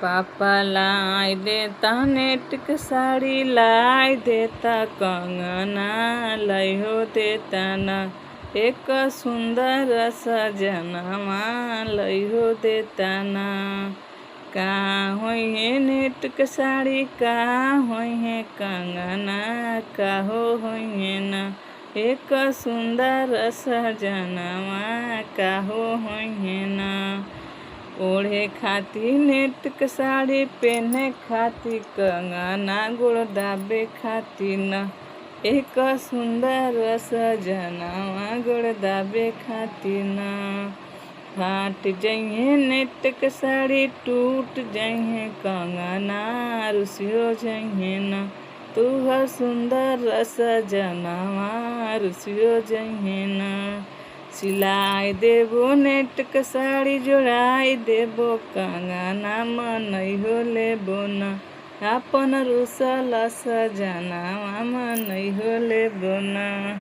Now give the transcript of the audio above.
पापा लाई देता नेट के साड़ी लाई देता कंगना लाई हो देता ना एक सुंदर सजनवा लाई हो देता ना। का होई है नेट के साड़ी का होई है कंगना का होई है ना एक सुंदर सजनवा का होई है ना। ओढ़े खाती नेट के साड़ी पहने खाती कंगना गोड़ दाबे खाती न एक सुंदर सजनवा गोड़ दाबे खाती न। फाट जइहे नेट के साड़ी टूट जइहे कंगना रुसियो जइहे न तू हर सुंदर सजनवा रुसियो जइहे न। सिलाई देबो नेट के साड़ी जोड़ाई देबो कंगना मनई हो लेबो न आपन रुसल सजनवा मनई हो लेबो न।